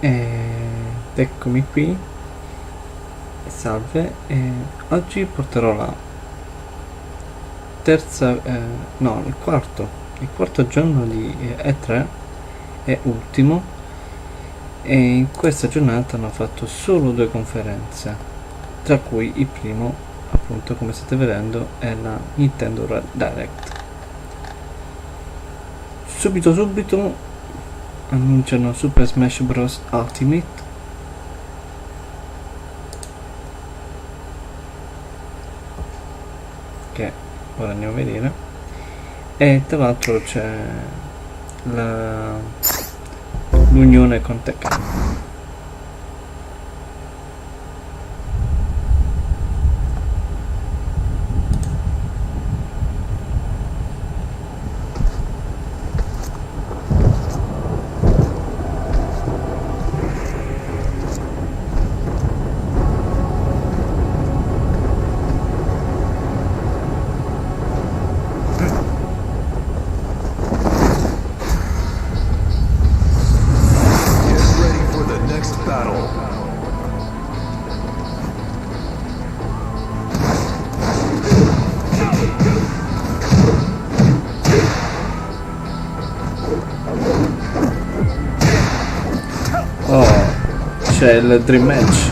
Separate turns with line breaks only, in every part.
Ed eccomi qui, salve, oggi porterò la il quarto giorno di E3 e ultimo, e in questa giornata hanno fatto solo 2 conferenze, tra cui il primo, appunto come state vedendo, è la Nintendo Direct. Subito annunciano Super Smash Bros. Ultimate, che ora andiamo a vedere, e tra l'altro c'è l'unione con Tekken. Oh, c'è il Dream Match.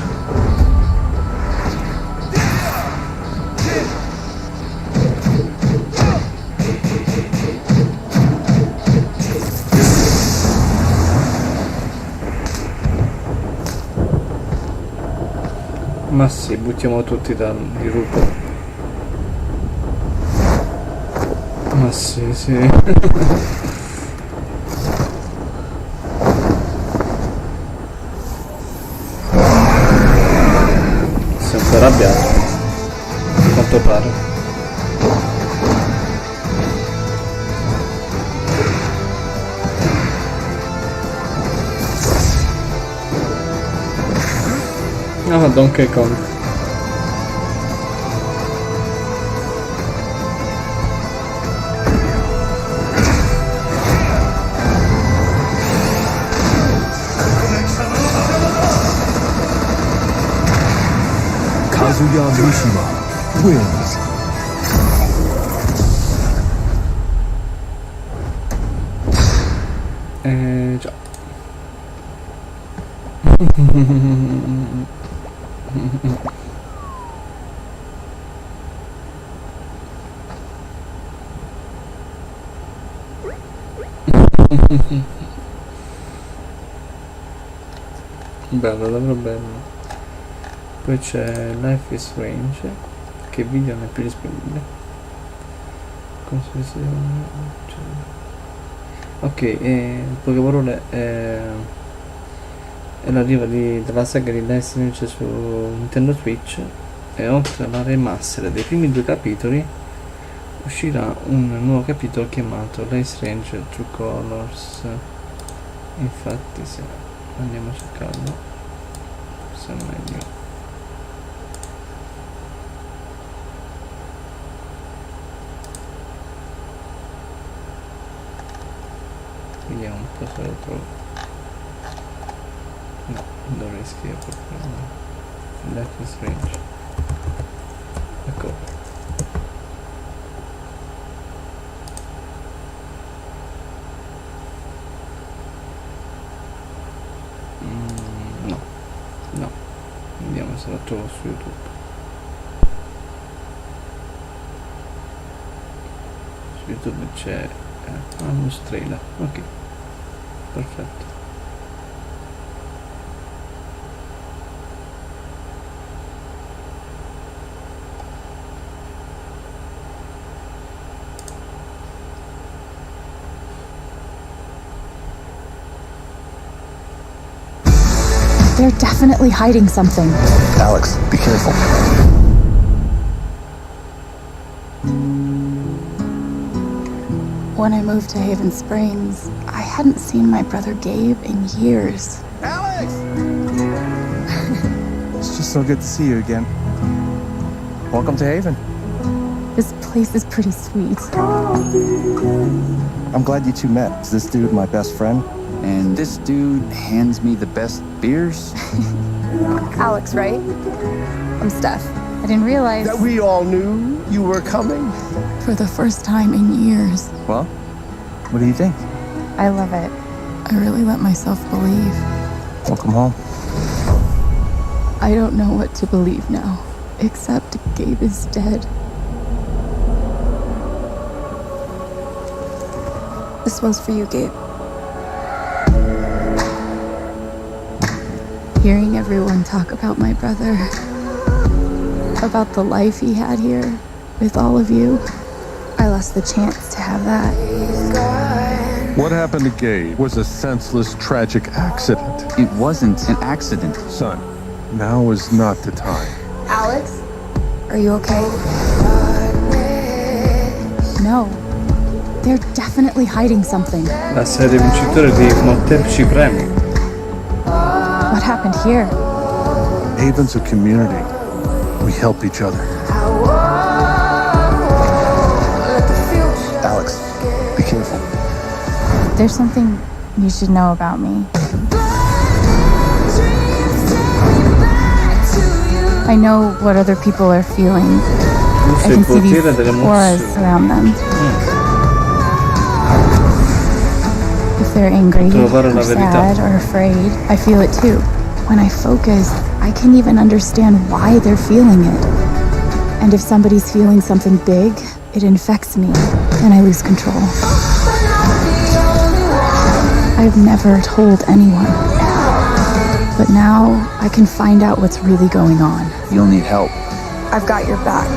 Ma sì, buttiamo tutti dal gruppo. Ma sì. Sei un po' arrabbiato, a quanto pare. Ah, Donkey Kong.
Kazuya Mishima wins.
Già. Bello, davvero bello. Poi c'è Life is Strange, che video non è più disponibile. Ok, in poche parole è l'arrivo della saga di Life is Strange su Nintendo Switch, e oltre alla remaster dei primi 2 capitoli uscirà un nuovo capitolo chiamato Life is Strange True Colors. Infatti se andiamo a cercarlo forse è meglio. Vediamo un po' se lo trovo. No, dovrei scrivere proprio Life is Strange. Ecco. No, vediamo se lo trovo su YouTube. Su YouTube c'è uno trailer. Ok, perfetto.
They're definitely hiding something.
Alex, be careful.
When I moved to Haven Springs, I hadn't seen my brother Gabe in years.
Alex! It's just so good to see you again. Welcome to Haven.
This place is pretty sweet.
I'm glad you two met. Is this dude my best friend? and this dude hands me the best beers.
Alex, right? I'm Steph. I didn't realize
That we all knew you were coming.
for the first time in years.
Well, what do you think?
I love it. I really let myself believe.
Welcome home.
I don't know what to believe now, except Gabe is dead. This one's for you, Gabe. Hearing everyone talk about my brother, about the life he had here with all of you, I lost the chance to have that.
What happened to Gabe was a senseless, tragic accident.
It wasn't an accident.
Son, now is not the time.
Alex, are you okay? No. They're definitely hiding something.
La serie vincitore di molteplici premi.
What happened here?
Haven's a community. We help each other.
Alex, be careful.
There's something you should know about me. I know what other people are feeling.
Tu
I
sei
can see these
potere delle
auras
emozioni.
around them. If they're angry,
Trovare la
or
verità.
sad, or afraid, I feel it too. When I focus, I can even understand why they're feeling it. And if somebody's feeling something big, it infects me, and I lose control. I've never told anyone. But now I can find out what's really going on.
You'll need help.
I've got your back.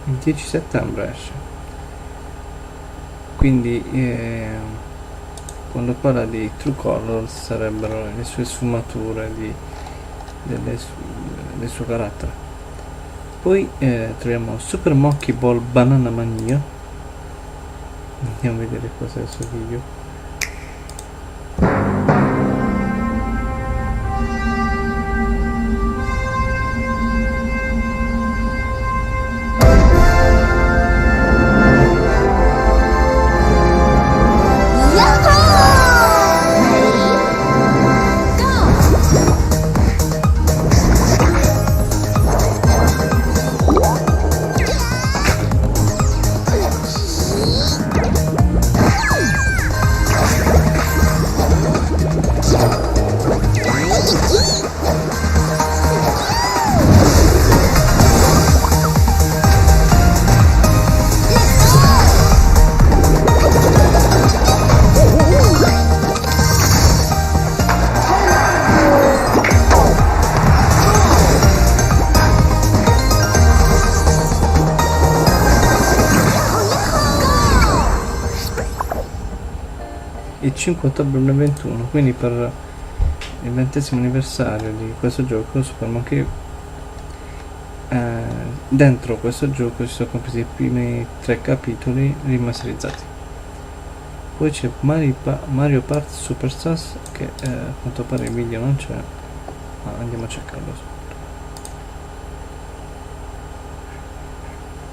Il 10 settembre esce. Quindi quando parla di True Colors sarebbero le sue sfumature del suo carattere. Poi troviamo Super Monkey Ball Banana Mania. Andiamo a vedere cos'è il suo video. Il 5 ottobre 2021, quindi per il 20° anniversario di questo gioco, Super Monkey, dentro questo gioco si sono compresi i primi 3 capitoli rimasterizzati. Poi c'è Mario Party Superstars, che a quanto pare il video non c'è, ma andiamo a cercarlo subito.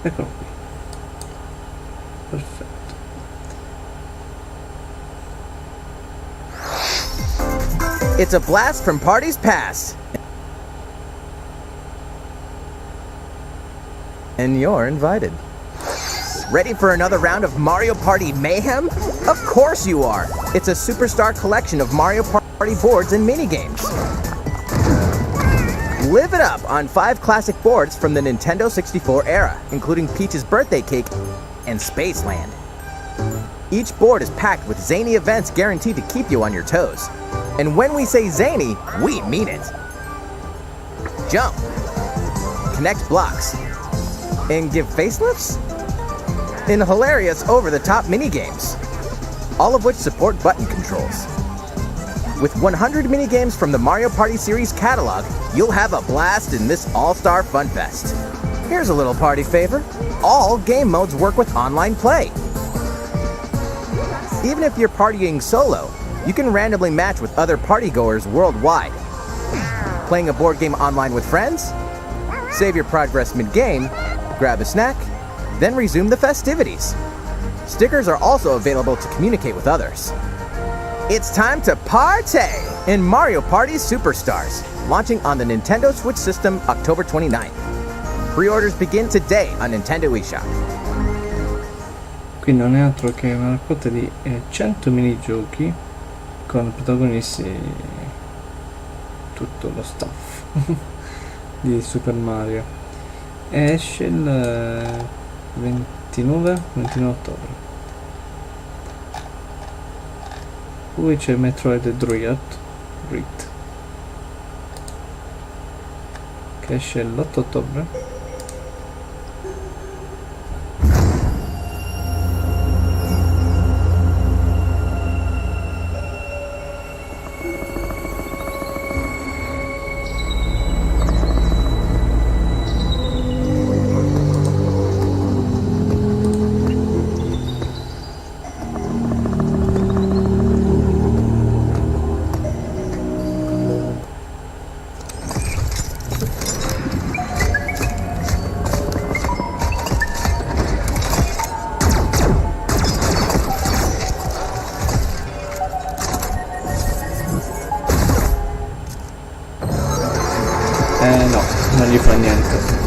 Eccolo qui. Perfetto.
It's a blast from parties past. And you're invited. Ready for another round of Mario Party mayhem? Of course you are. It's a superstar collection of Mario Party boards and minigames. Live it up on 5 classic boards from the Nintendo 64 era, including Peach's Birthday Cake and Spaceland. Each board is packed with zany events guaranteed to keep you on your toes. And when we say zany, we mean it. Jump, connect blocks, and give facelifts? In hilarious over-the-top minigames, all of which support button controls. With 100 minigames from the Mario Party series catalog, you'll have a blast in this all-star fun fest. Here's a little party favor. All game modes work with online play. Even if you're partying solo, you can randomly match with other partygoers worldwide. Playing a board game online with friends? Save your progress mid-game, grab a snack, then resume the festivities. Stickers are also available to communicate with others. It's time to party in Mario Party Superstars, launching on the Nintendo Switch system October 29th. Pre-orders begin today on Nintendo eShop.
Quindi non è altro che una raccolta di 100 minigiochi con protagonisti tutto lo staff di Super Mario. E esce il 29 ottobre. Poi c'è Metroid Dread che esce l'8 ottobre. No, non gli fa niente.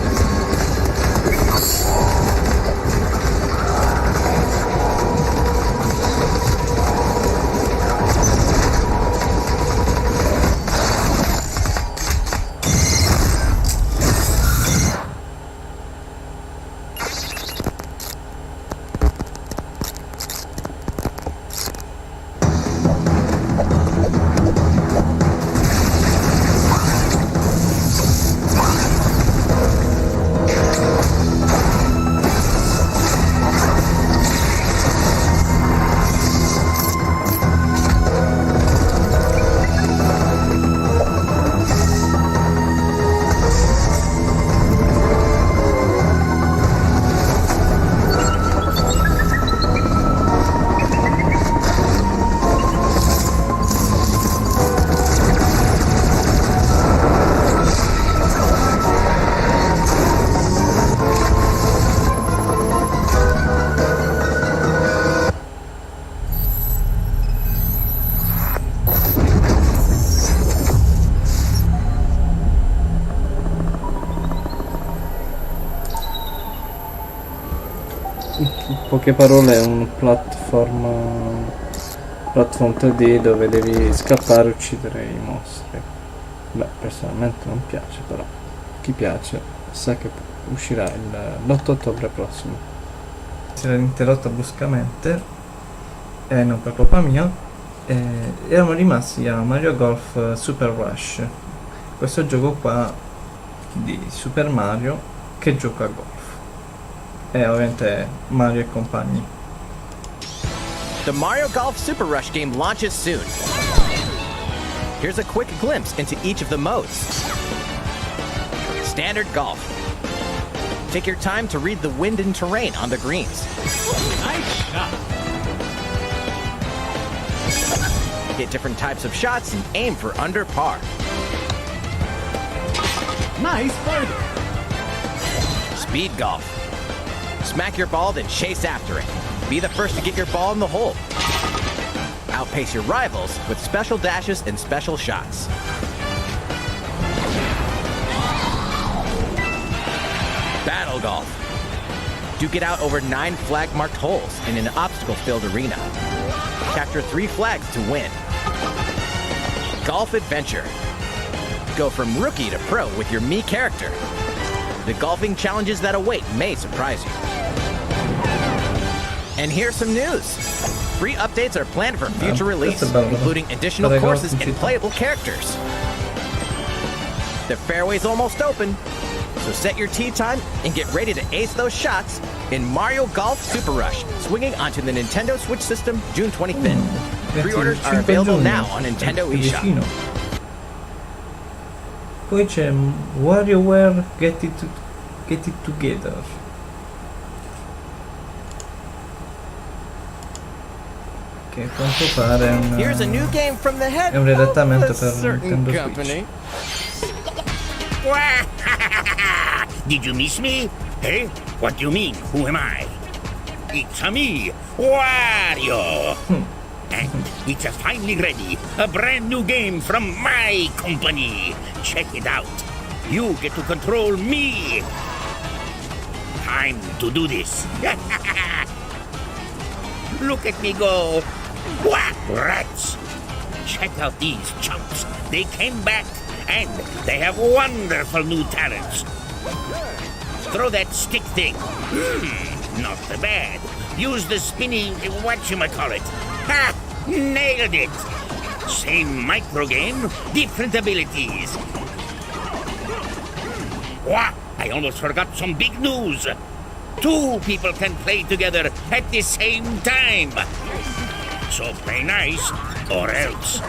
In poche parole è un platform 3D dove devi scappare e uccidere i mostri. Beh, personalmente non piace, però chi piace sa che uscirà l'8 ottobre prossimo. Si era interrotta bruscamente, e non per colpa mia, eravamo rimasti a Mario Golf Super Rush, questo gioco qua di Super Mario che gioca a golf. E ovviamente Mario e compagni.
The Mario Golf Super Rush game launches soon. Here's a quick glimpse into each of the modes. Standard Golf. Take your time to read the wind and terrain on the greens.
Nice shot.
Hit different types of shots and aim for under par.
Nice birdie.
Speed Golf. Smack your ball, then chase after it. Be the first to get your ball in the hole. Outpace your rivals with special dashes and special shots. Battle Golf. Duke it out over 9 flag-marked holes in an obstacle-filled arena. Capture 3 flags to win. Golf Adventure. Go from rookie to pro with your Mii character. The golfing challenges that await may surprise you. And here's some news. Free updates are planned for future release, including additional courses and playable characters. The fairway's almost open, so set your tee time and get ready to ace those shots in Mario Golf Super Rush, swinging onto the Nintendo Switch system June 25th. Pre-orders are available now on Nintendo eShop.
Poi c'è WarioWare Get It Together. Che a quanto pare è
Here's a
un,
new game from the head
è un riadattamento
of a
per
certain
Nintendo
company.
Switch.
Did you miss me? Eh? What do you mean? Who am I? It's a me, Wario! And it's a finally ready, a brand new game from my company. Check it out. You get to control me. Time to do this. Look at me go. Whack, rats! Check out these chumps. They came back and they have wonderful new talents. Throw that stick thing. Not so bad. Use the spinning whatchamacallit. Ha! Nailed it! Same micro game, different abilities. Wah! I almost forgot some big news. 2 people can play together at the same time. So play nice, or else.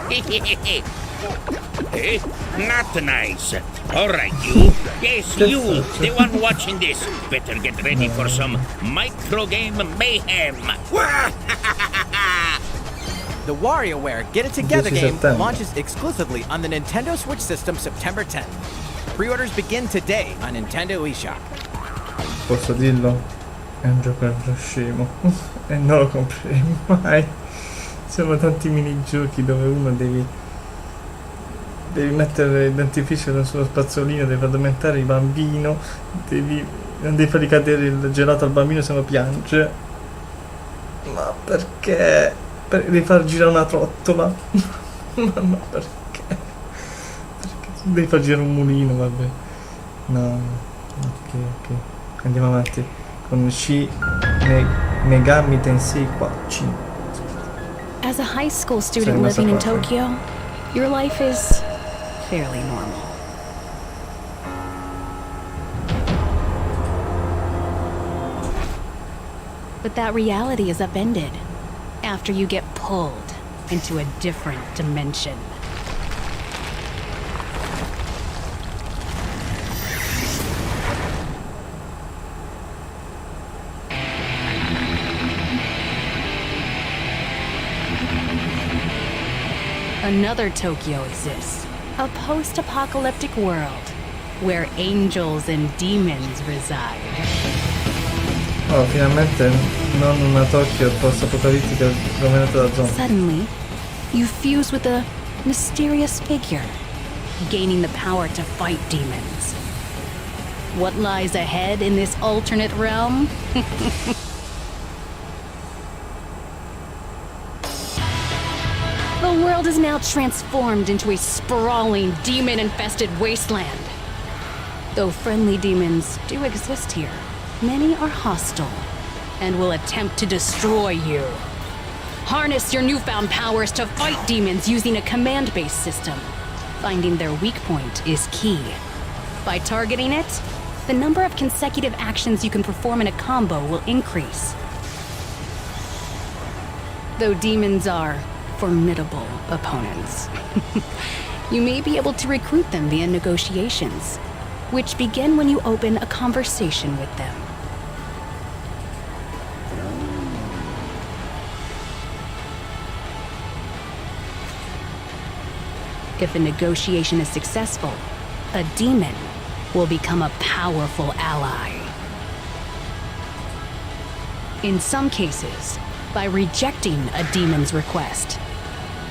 Eh? Not nice. All right, you. Yes, you, the one watching this. Better get ready for some micro game mayhem.
The WarioWare Get It Together
10
game
settembre.
launches exclusively on the Nintendo Switch system September 10th. Pre-orders begin today on Nintendo eShop.
Posso dirlo? È un gioco scemo. E non lo compreremo mai. Ci sono tanti minigiochi dove uno devi mettere il dentifricio sullo spazzolino, devi addormentare il bambino, non devi fargli cadere il gelato al bambino se no piange. Ma perché? Devi far girare una trottola? Ma perché? Devi far girare un mulino, vabbè. No. Ok. Andiamo avanti con Megami Tensei 4.
As a high school student
Sorry,
living in
Masa Parker.
Tokyo, your life is fairly normal. But that reality is upended after you get pulled into a different dimension. Another Tokyo exists, a post-apocalyptic world where angels and demons reside.
Oh, finalmente non una Tokyo post-apocalittica dominata da zombie.
Suddenly, you fuse with a mysterious figure, gaining the power to fight demons. What lies ahead in this alternate realm? The world is now transformed into a sprawling, demon-infested wasteland. Though friendly demons do exist here, many are hostile and will attempt to destroy you. Harness your newfound powers to fight demons using a command-based system. Finding their weak point is key. By targeting it, the number of consecutive actions you can perform in a combo will increase. Though demons are formidable opponents, you may be able to recruit them via negotiations, which begin when you open a conversation with them. If a negotiation is successful, a demon will become a powerful ally. In some cases, by rejecting a demon's request,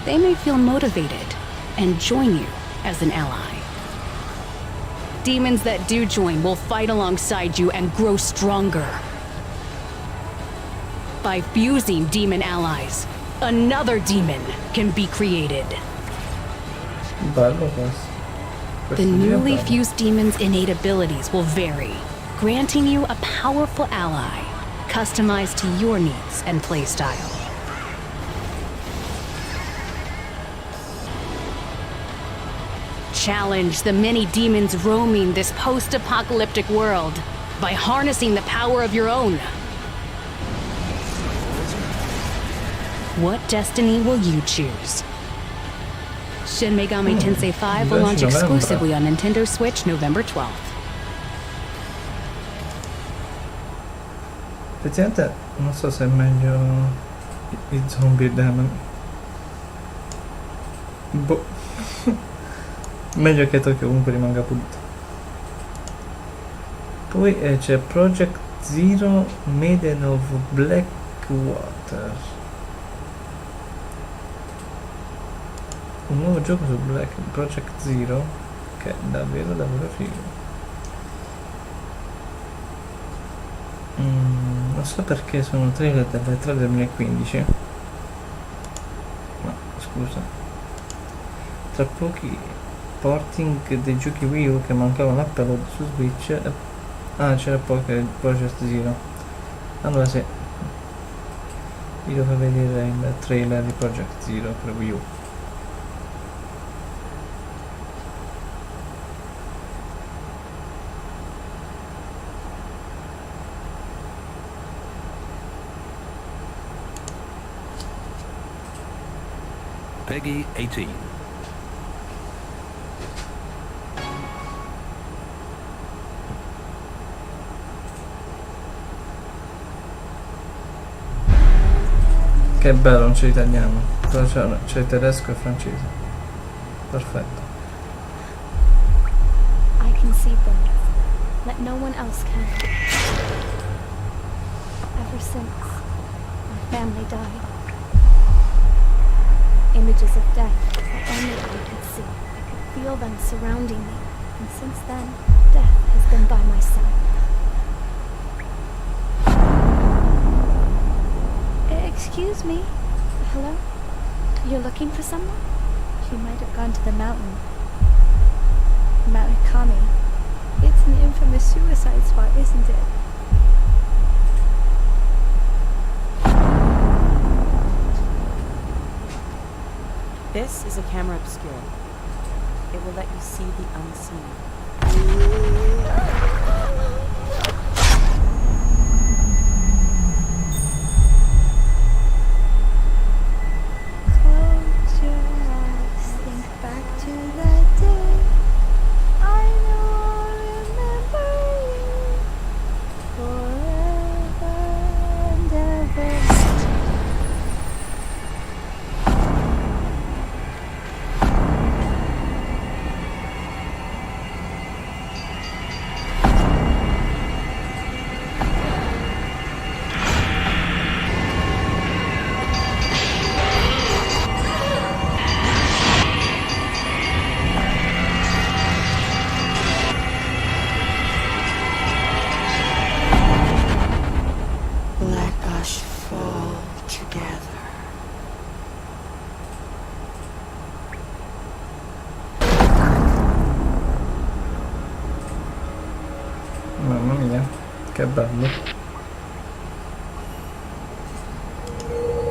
they may feel motivated and join you as an ally. Demons that do join will fight alongside you and grow stronger. By fusing demon allies, another demon can be created.
Bello questo.
The
Questo
newly
diventa-
fused demon's innate abilities will vary, granting you a powerful ally, customized to your needs and playstyle. Challenge the many demons roaming this post-apocalyptic world by harnessing the power of your own. What destiny will you choose? Shin Megami Tensei 5 will launch
10 novembre.
exclusively on Nintendo Switch November 12th.
Effettivamente non so se è meglio i zombie demon. Boh. Meglio che Tokyo comunque rimanga pulito. Poi c'è Project Zero Maiden of Blackwater. Un nuovo gioco su Project Zero che è davvero figo. Non so perché sono trailer delle 3 del 2015. No, scusa. Tra pochi porting dei giochi Wii U che mancavano upload su Switch. C'era poi Project Zero. Allora sì. Vi devo vedere il trailer di Project Zero per Wii U.
Peggy 18.
Che bello, non c'è italiano, però c'è tedesco e francese. Perfetto.
I can see things that no one else can. Ever since my family died, images of death that only I could see. I could feel them surrounding me, and since then, death has been by my side. Excuse me. Hello? You're looking for someone? She might have gone to the mountain. Mount Ikami. It's an infamous suicide spot, isn't it?
This is a camera obscura. It will let you see the unseen.
Close your eyes, think back to that day. I know I'll remember you forever and ever.
Let us fall together.
Mamma mia, che bello.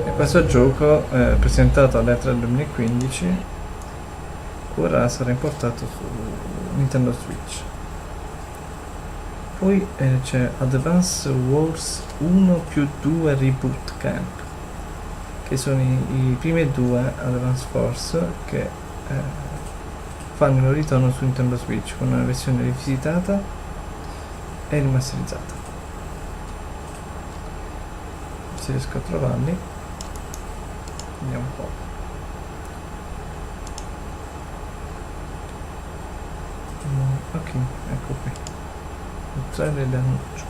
E questo gioco presentato all'E3 2015 ora sarà importato su Nintendo Switch. Poi c'è Advance Wars 1+2 Reboot Camp, che sono i primi due Advance Force che fanno il loro ritorno su Nintendo Switch con una versione rivisitata e rimasterizzata. Se riesco a trovarli, vediamo un po'. Ok, ecco qui il trailer di annuncio.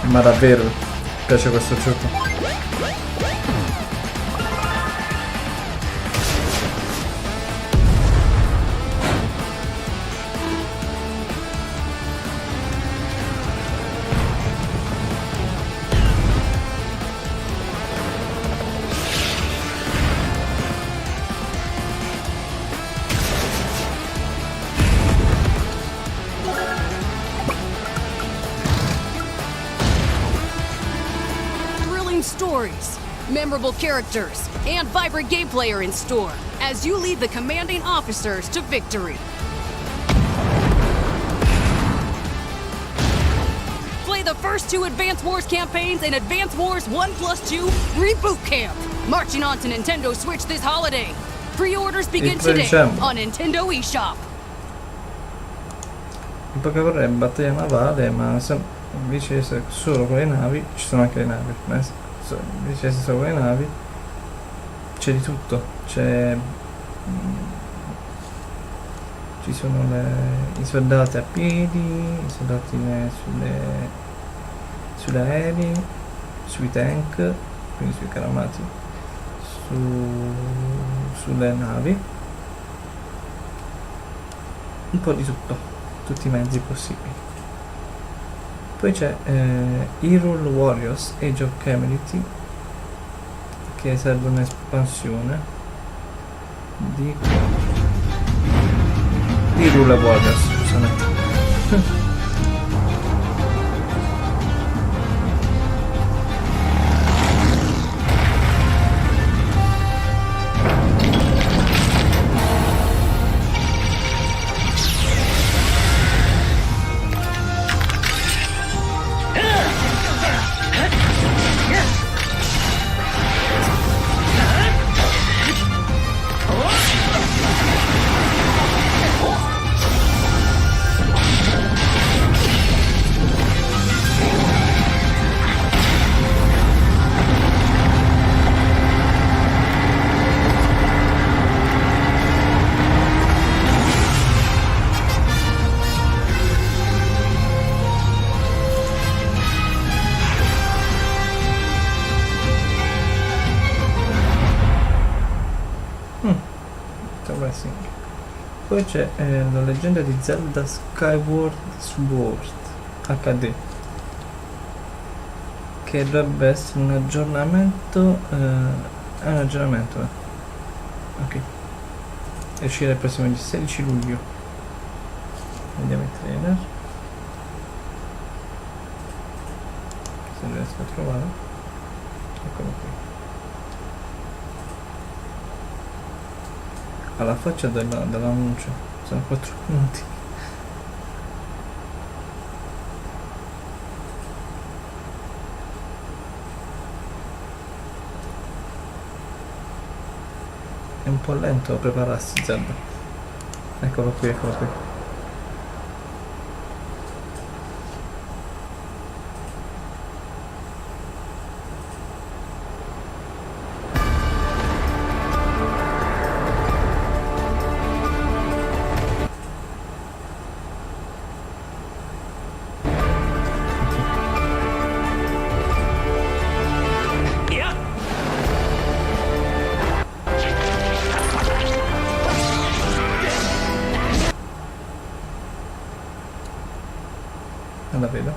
Ma davvero mi piace questo gioco.
Stories, memorable characters, and vibrant gameplay are in store. as you lead the commanding officers to victory. Play the first 2 Advance Wars campaigns in Advance Wars 1+2 Reboot Camp, marching on to Nintendo Switch this holiday. Pre-orders begin today on Nintendo eShop.
In poche parole è battaglia navale, ma invece solo con le navi, ci sono anche le navi, ma invece solo con le navi c'è di tutto, ci sono i soldati a piedi, i soldati sugli aerei, sui tank, quindi sui carri armati, sulle navi, un po' di tutto, tutti i mezzi possibili. Poi c'è Hyrule Warriors Age of Calamity, che serve un'espansione di Hyrule Warriors, scusate. Poi c'è la leggenda di Zelda Skyward Sword HD, che dovrebbe essere un aggiornamento, è un aggiornamento, ok, uscirà il prossimo 16 luglio. Vediamo il trailer, se riesco a trovare, eccolo qui. Alla faccia dell'annuncio, sono 4 minuti. È un po' lento a prepararsi Zelda. Eccolo qui, eccolo qui. La vedo.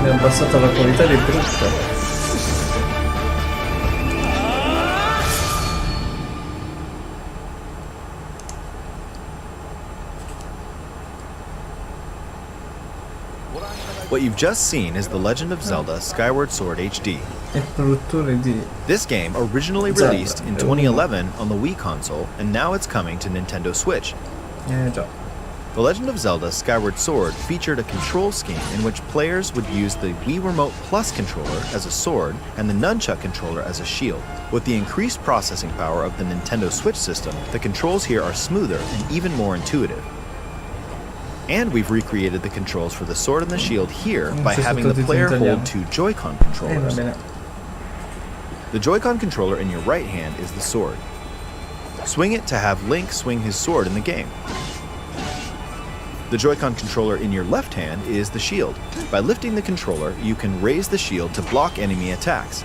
Mi ha abbassato la qualità di brutto.
What you've just seen is The Legend of Zelda Skyward Sword HD.
Il produttore di
This game originally
Zelda,
released in 2011 on the Wii console, and now it's coming to Nintendo Switch.
già.
The Legend of Zelda Skyward Sword featured a control scheme in which players would use the Wii Remote Plus controller as a sword and the Nunchuck controller as a shield. With the increased processing power of the Nintendo Switch system, the controls here are smoother and even more intuitive. And we've recreated the controls for the sword and the shield here by having the player hold 2 Joy-Con controllers. The Joy-Con controller in your right hand is the sword. Swing it to have Link swing his sword in the game. The Joy-Con controller in your left hand is the shield. By lifting the controller, you can raise the shield to block enemy attacks.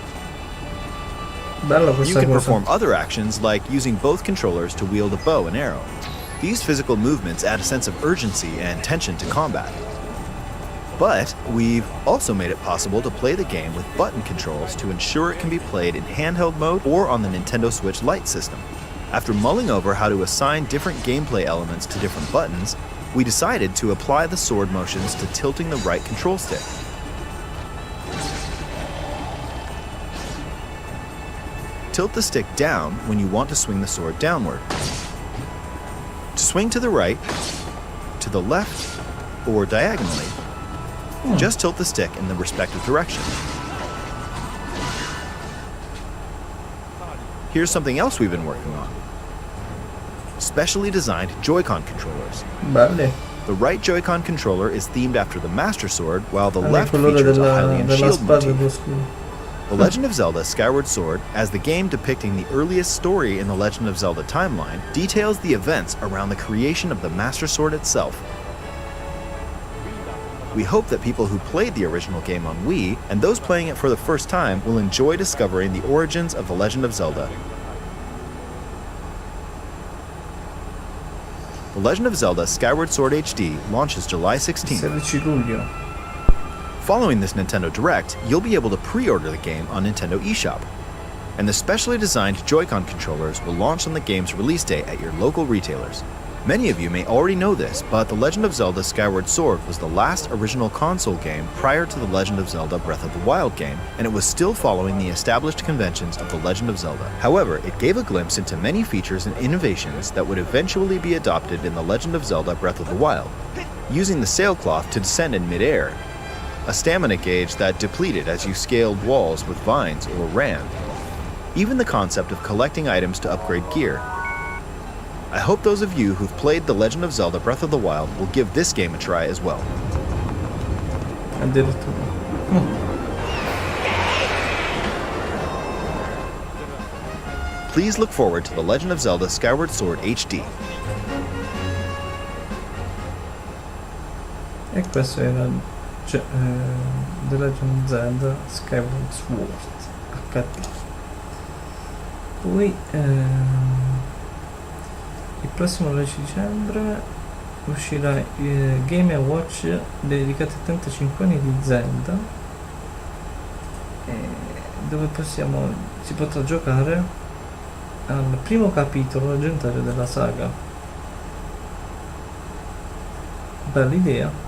Bella
You
questa
can
cosa.
perform other actions like using both controllers to wield a bow and arrow. These physical movements add a sense of urgency and tension to combat. But we've also made it possible to play the game with button controls to ensure it can be played in handheld mode or on the Nintendo Switch Lite system. After mulling over how to assign different gameplay elements to different buttons, we decided to apply the sword motions to tilting the right control stick. Tilt the stick down when you want to swing the sword downward. To swing to the right, to the left, or diagonally, just tilt the stick in the respective direction. Here's something else we've been working on. Specially designed Joy-Con controllers.
Belli.
The right Joy-Con controller is themed after the Master Sword, while the
Hanno il
left
colore
features a
della,
Hylian
della
shield
spada
motif.
dello scudo.
The Legend of Zelda Skyward Sword, as the game depicting the earliest story in the Legend of Zelda timeline, details the events around the creation of the Master Sword itself. We hope that people who played the original game on Wii, and those playing it for the first time, will enjoy discovering the origins of the Legend of Zelda. The Legend of Zelda Skyward Sword HD launches July 16th.
16 luglio.
Following this Nintendo Direct, you'll be able to pre-order the game on Nintendo eShop. And the specially designed Joy-Con controllers will launch on the game's release date at your local retailers. Many of you may already know this, but The Legend of Zelda Skyward Sword was the last original console game prior to The Legend of Zelda Breath of the Wild game, and it was still following the established conventions of The Legend of Zelda. However, it gave a glimpse into many features and innovations that would eventually be adopted in The Legend of Zelda Breath of the Wild, using the sailcloth to descend in midair, a stamina gauge that depleted as you scaled walls with vines or ran, even the concept of collecting items to upgrade gear. I hope those of you who've played The Legend of Zelda Breath of the Wild will give this game a try as well.
Addirittura.
Please look forward to The Legend of Zelda Skyward Sword HD.
E questo era The Legend of Zelda Skyward Sword HD. Poi il prossimo 12 dicembre uscirà Game & Watch dedicato ai 35 anni di Zelda, dove si potrà giocare al primo capitolo leggendario della saga. Bella idea.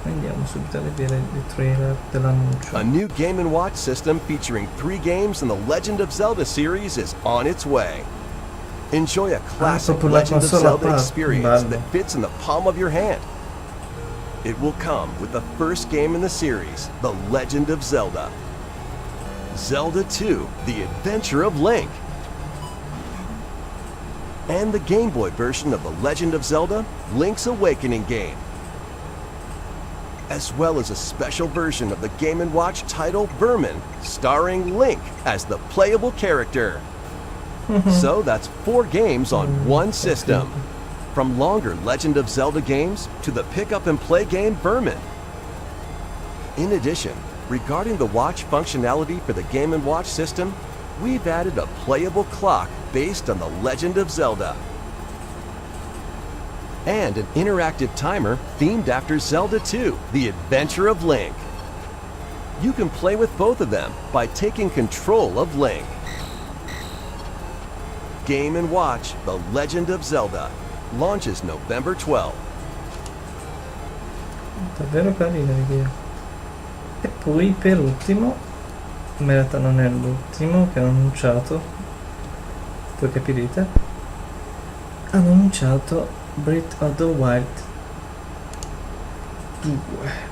Andiamo subito a vedere il trailer dell'annuncio.
A new Game & Watch system featuring 3 games in the Legend of Zelda series is on its way. Enjoy a classic
proprio la
Legend of
console a
Zelda
parte,
experience
bello.
that fits in the palm of your hand. It will come with the first game in the series, The Legend of Zelda. Zelda 2, The Adventure of Link. And the Game Boy version of The Legend of Zelda, Link's Awakening game. As well as a special version of the Game & Watch title Vermin, starring Link as the playable character. So that's 4 games on one system. From longer Legend of Zelda games to the pick-up-and-play game Vermin. In addition, regarding the watch functionality for the Game & Watch system, we've added a playable clock based on the Legend of Zelda. And an interactive timer themed after Zelda 2, The Adventure of Link. You can play with both of them by taking control of Link. Game & Watch The Legend of Zelda launches November 12th.
Davvero carina l'idea. E poi per ultimo, in realtà non è l'ultimo che hanno annunciato, poi capirete, hanno annunciato Breath of the Wild 2.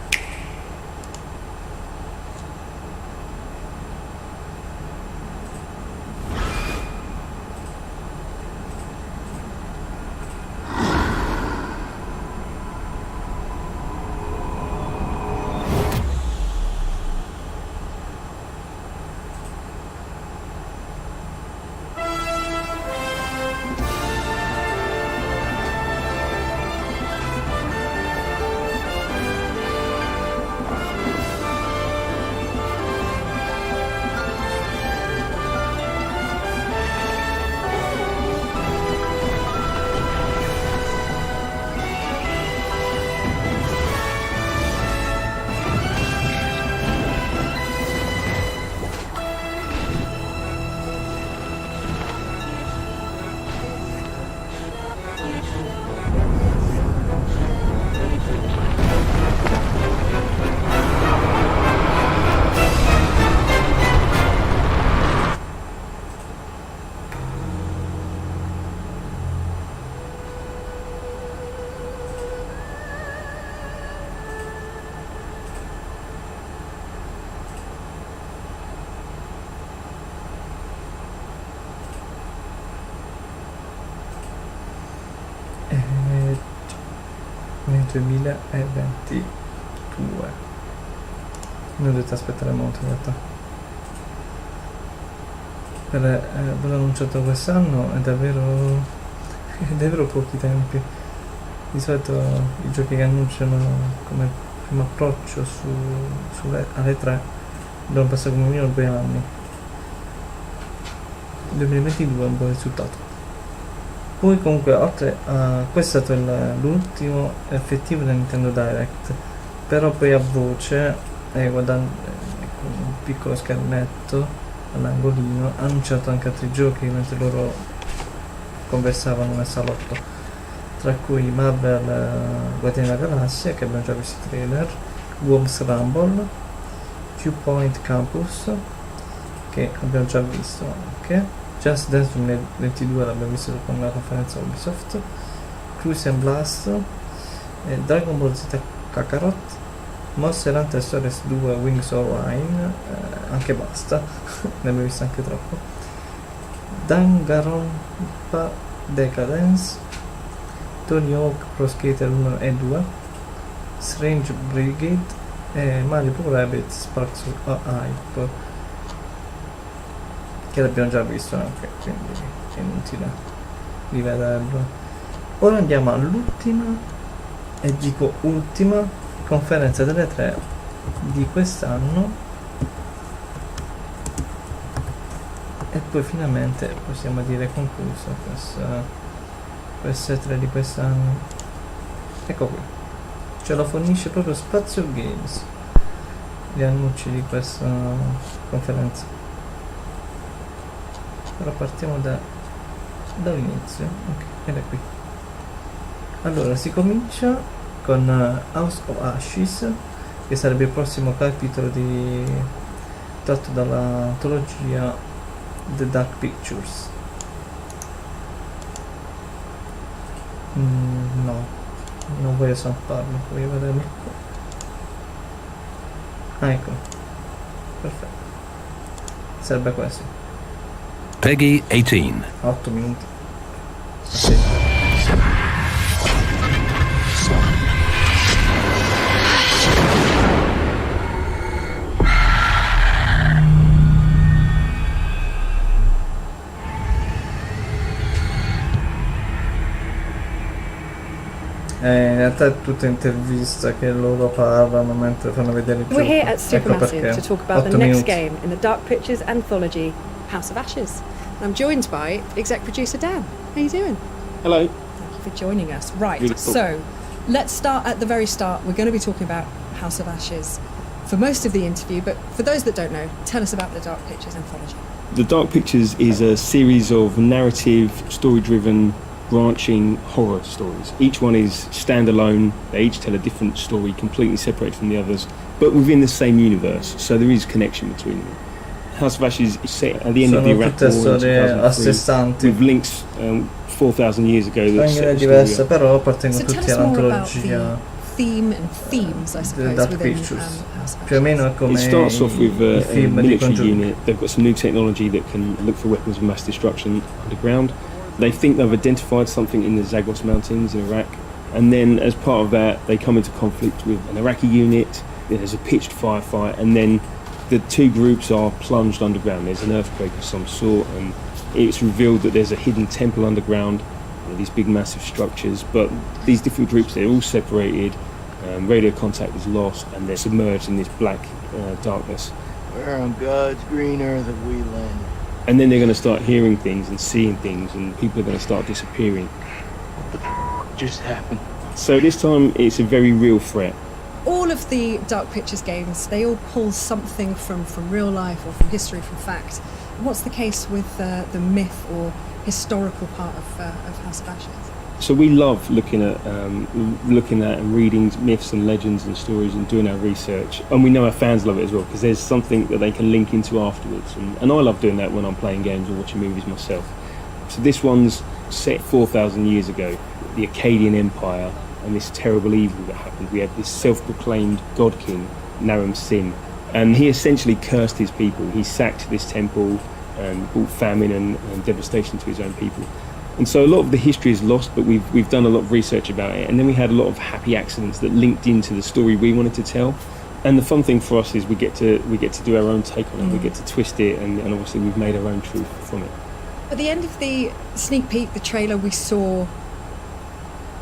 2022. Non dovete aspettare molto in realtà. Ve l'ho annunciato quest'anno, è davvero pochi tempi. Di solito i giochi che annunciano come primo approccio alle 3 devono passare come minimo 2 anni. Il 2022 è un buon risultato. Poi comunque, oltre a questo è stato l'ultimo effettivo del Nintendo Direct, però poi a voce, guardando con un piccolo schermetto all'angolino, ha annunciato anche altri giochi mentre loro conversavano nel salotto, tra cui Marvel Guardiani della Galassia, che abbiamo già visto il trailer, Worms Rumble, Q Point Campus, che abbiamo già visto anche, Just Dance 2022 l'abbiamo visto con la conferenza Ubisoft, Cruise and Blast, Dragon Ball Z Kakarot, Monster Hunter Stories 2 Wings of Orion, anche basta, ne abbiamo visto anche troppo, Danganronpa Decadence, Tony Hawk Pro Skater 1 e 2, Strange Brigade e Mario Plus Rabbids Sparks of Hype, che l'abbiamo già visto anche, quindi è inutile rivederlo. Ora andiamo all'ultima, e dico ultima, conferenza delle 3 di quest'anno, e poi finalmente possiamo dire concluso queste 3 di quest'anno. Ecco qui, ce lo fornisce proprio Spazio Games, gli annunci di questa conferenza. Però partiamo dall'inizio, ok, ed è qui. Allora, si comincia con House of Ashes, che sarebbe il prossimo capitolo tratto dall'antologia The Dark Pictures. No, non voglio samparlo, voglio vederlo. Ah, ecco, perfetto, sarebbe questo.
Peggy 18.
8 minuti. Sì. In realtà è tutta intervista che loro parlano mentre fanno vedere il gioco.
We're here at Supermassive
Ecco
to talk about the
8
next
minuti.
game in the Dark Pictures anthology, House of Ashes. I'm joined by exec producer Dan. How you doing?
Hello.
Thank you for joining us. Right,
Beautiful.
so let's start at the very start. We're going to be talking about House of Ashes for most of the interview, but for those that don't know, tell us about the Dark Pictures anthology.
The Dark Pictures is a series of narrative, story-driven, branching horror stories. Each one is standalone. They each tell a different story, completely separated from the others, but within the same universe, so there is connection between them. House of Ashes is set at the end of the Iraq War in 2003, with links 4,000 years ago that set
Ognuno è
the
diversa,
story up.
però appartengono
So tell
tutti
us more about
all'antologia
the theme and themes, I
The
suppose,
Dark
within
Pictures.
House of
Più o meno è come
It starts off with
i
a
film di
military
Congiuro.
unit. They've got some new technology that can look for weapons of mass destruction underground. They think they've identified something in the Zagros Mountains in Iraq, and then as part of that they come into conflict with an Iraqi unit. There's a pitched firefight, and then the two groups are plunged underground. There's an earthquake of some sort, and it's revealed that there's a hidden temple underground, these big massive structures, but these different groups, they're all separated, radio contact is lost, and they're submerged in this black darkness.
We're on God's green earth if we land.
And then they're going to start hearing things and seeing things, and people are going to start disappearing.
What just happened?
So this time it's a very real threat.
all of the Dark Pictures games, they all pull something from real life or from history, from fact. What's the case with the myth or historical part of House of Ashes?
So we love looking at and reading myths and legends and stories and doing our research, and we know our fans love it as well because there's something that they can link into afterwards, and I love doing that when I'm playing games or watching movies myself. So this one's set 4,000 years ago, the Akkadian Empire, and this terrible evil that happened. We had this self-proclaimed god king, Naram Sin, and he essentially cursed his people. He sacked this temple and brought famine and devastation to his own people. And so a lot of the history is lost, but we've done a lot of research about it, and then we had a lot of happy accidents that linked into the story we wanted to tell. And the fun thing for us is we get to do our own take on it. We get to twist it, and obviously we've made our own truth from it.
At the end of the sneak peek, the trailer, we saw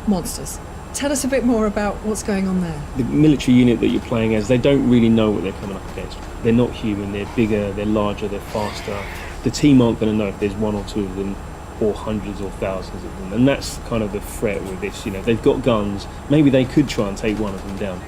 monsters. Tell us a bit more about what's going on there.
The military unit that you're playing as, they don't really know what they're coming up against. They're not human, they're bigger, they're larger, they're faster. The team aren't going to know if there's one or two of them, or hundreds or thousands of them. And that's kind of the threat with this. You know, they've got guns, maybe they could try and take one of them down.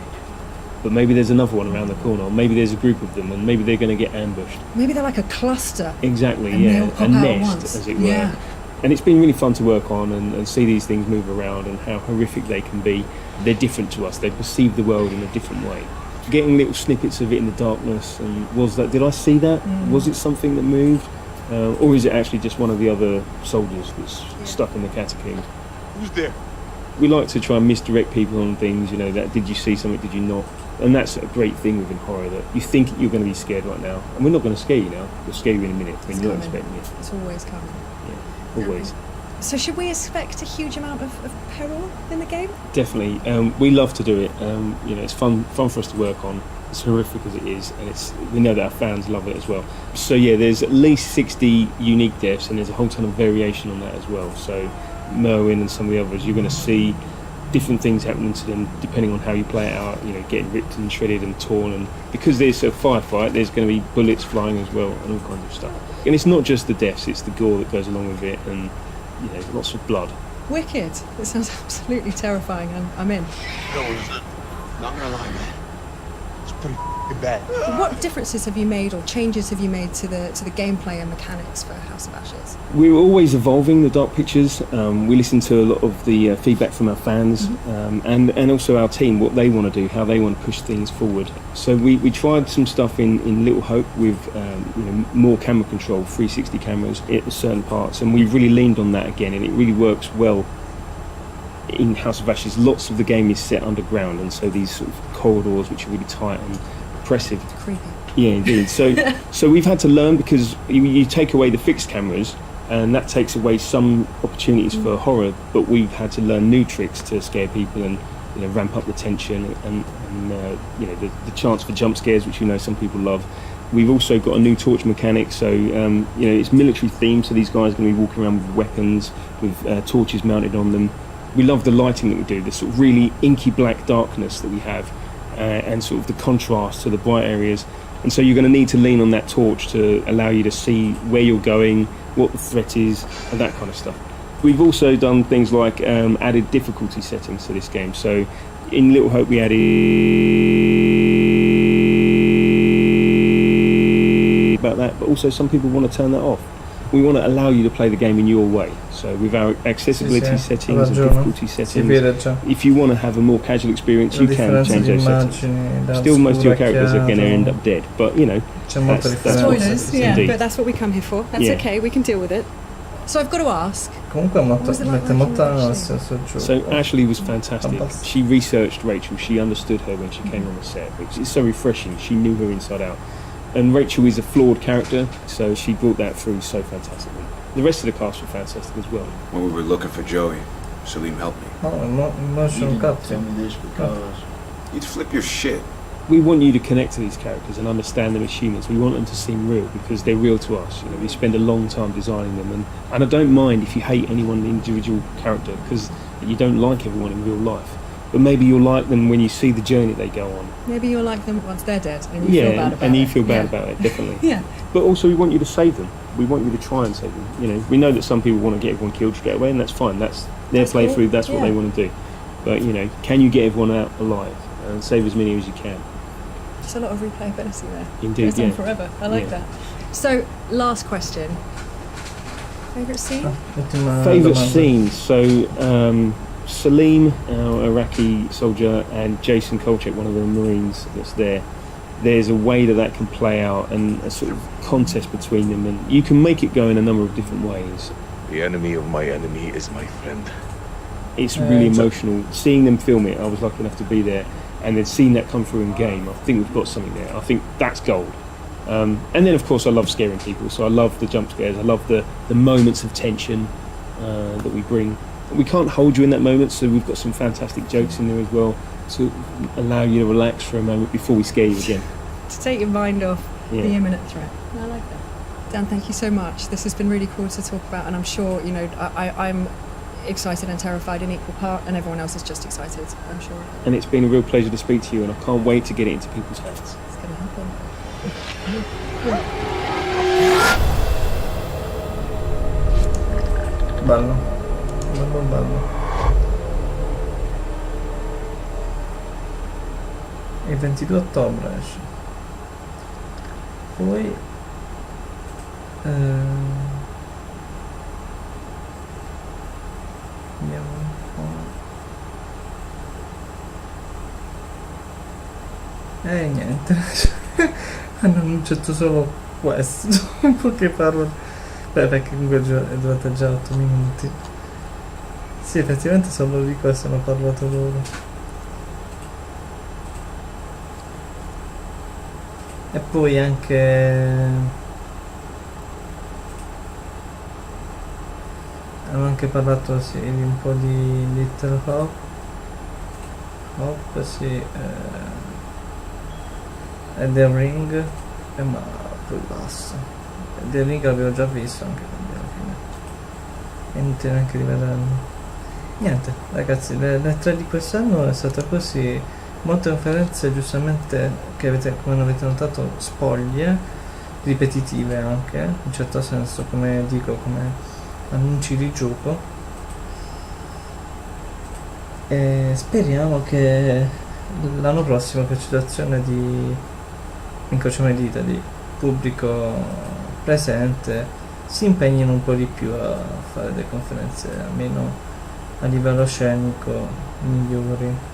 But maybe there's another one around the corner, or maybe there's a group of them, and maybe they're going to get ambushed.
Maybe they're like a cluster.
Exactly,
and
yeah, a nest,
once.
as it were.
Yeah.
And it's been really fun to work on and see these things move around and how horrific they can be. They're different to us. They perceive the world in a different way. Getting little snippets of it in the darkness, and did I see that? Was it something that moved? Or is it actually just one of the other soldiers that's stuck in the catacombs?
Who's there?
We like to try and misdirect people on things, you know, that did you see something, did you not? And that's a great thing within horror, that you think you're going to be scared right now, and we're not going to scare you now. We'll scare you in a minute when you're not expecting it.
It's always coming.
Yeah, always.
So should we expect a huge amount of peril in the game?
Definitely. We love to do it. You know, it's fun for us to work on. It's horrific as it is, and we know that our fans love it as well. So yeah, there's at least 60 unique deaths, and there's a whole ton of variation on that as well. So Merwin and some of the others, you're going to see different things happening to them depending on how you play it out. You know, getting ripped and shredded and torn, and because there's a firefight, there's going to be bullets flying as well, and all kinds of stuff. And it's not just the deaths; it's the gore that goes along with it, and you know, lots of blood.
Wicked. It sounds absolutely terrifying, and I'm in.
Not gonna lie, man. It's pretty bad.
What differences have you made, or changes have you made to the gameplay and mechanics for House of Ashes?
We're always evolving the Dark Pictures. We listen to a lot of the feedback from our fans, and also our team, what they want to do, how they want to push things forward. So we tried some stuff in Little Hope with you know, more camera control, 360 cameras at certain parts, and we've really leaned on that again, and it really works well. In House of Ashes, lots of the game is set underground, and so these sort of corridors which are really tight and oppressive.
Creepy.
Yeah, indeed. So we've had to learn, because you take away the fixed cameras, and that takes away some opportunities for horror. But we've had to learn new tricks to scare people and, you know, ramp up the tension and you know, the chance for jump scares, which you know some people love. We've also got a new torch mechanic, so you know, it's military themed. So these guys are going to be walking around with weapons, with torches mounted on them. We love the lighting that we do, the sort of really inky black darkness that we have, and sort of the contrast to the bright areas. And so you're going to need to lean on that torch to allow you to see where you're going, what the threat is, and that kind of stuff. We've also done things like added difficulty settings to this game. So in Little Hope we added about that, but also some people want to turn that off. We want to allow you to play the game in your way. So with our accessibility settings and difficulty settings, if you want to have a more casual experience, you can change those settings. Still, most of your characters are going to end up dead, but you know, that's
spoilers, yeah,
indeed.
but that's what we come here for. That's okay, we can deal with it. So I've got to ask.
So Ashley was fantastic. She researched Rachel, she understood her when she came on the set. It's so refreshing, she knew her inside out. And Rachel is a flawed character, so she brought that through so fantastically. The rest of the cast were fantastic as well.
When we were looking for Joey, Salim helped me.
You didn't tell me this because
You'd flip your shit.
We want you to connect to these characters and understand them as humans. We want them to seem real because they're real to us. You know, we spend a long time designing them, and I don't mind if you hate any one individual character, because you don't like everyone in real life. But maybe you'll like them when you see the journey they go on.
Maybe you'll like them once they're dead, and you feel bad about it.
And you feel bad about it, definitely.
Yeah.
But also, we want you to save them. We want you to try and save them. You know, we know that some people want to get everyone killed straight away, and that's fine. That's their playthrough. Cool. That's what they want to do. But you know, can you get everyone out alive and save as many as you can?
There's a lot of replayability there.
Indeed,
Goes on forever. I like that. So, last question. Favourite scene?
Favourite scene. So, Salim, our Iraqi soldier, and Jason Kolchak, one of the Marines that's there. There's a way that can play out, and a sort of contest between them, and you can make it go in a number of different ways.
the enemy of my enemy is my friend.
It's really emotional. Seeing them film it, I was lucky enough to be there, and then seeing that come through in game, I think we've got something there. I think that's gold. And then, of course, I love scaring people, so I love the jump scares. I love the moments of tension. that we bring. We can't hold you in that moment, so we've got some fantastic jokes in there as well to allow you to relax for a moment before we scare you again.
To take your mind off
Yeah.
the imminent threat. I like that. Dan, thank you so much. This has been really cool to talk about, and I'm sure, you know, I'm excited and terrified in equal part, and everyone else is just excited, I'm sure.
And it's been a real pleasure to speak to you, and I can't wait to get it into people's hands.
It's going to happen.
Bello. Bello, bello. Il 22 ottobre esce. Poi vediamo un po'. Niente. Hanno annunciato solo questo. Poche parole. Beh, perché comunque è durata già 8 minuti. Sì, effettivamente solo di questo hanno parlato loro. E poi anche hanno anche parlato, sì, di un po' di Little Hope, sì, e The Ring, ma poi basta. The Ring l'avevo già visto anche, quindi alla fine è inutile neanche rivederlo. Niente ragazzi, le 3 di quest'anno è stata così, molte conferenze giustamente che avete, come avete notato, spoglie, ripetitive anche, in un certo senso, come dico, come annunci di gioco, e speriamo che l'anno prossimo, con situazione di incrocio le dita, di pubblico presente, si impegnino un po' di più a fare delle conferenze almeno a livello scenico migliori,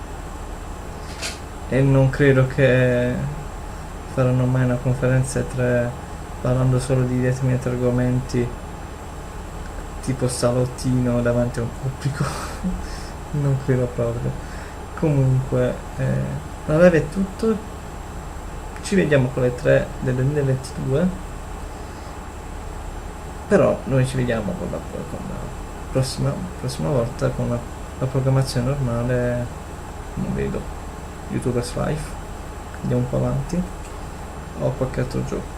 e non credo che faranno mai una conferenza 3 parlando solo di determinati argomenti tipo salottino davanti a un pubblico. Non credo proprio. Comunque la live è tutto, ci vediamo con le 3 del 2022, però noi ci vediamo con la prossima volta con la programmazione normale. Non vedo YouTubers Live, andiamo un po' avanti, o qualche altro gioco.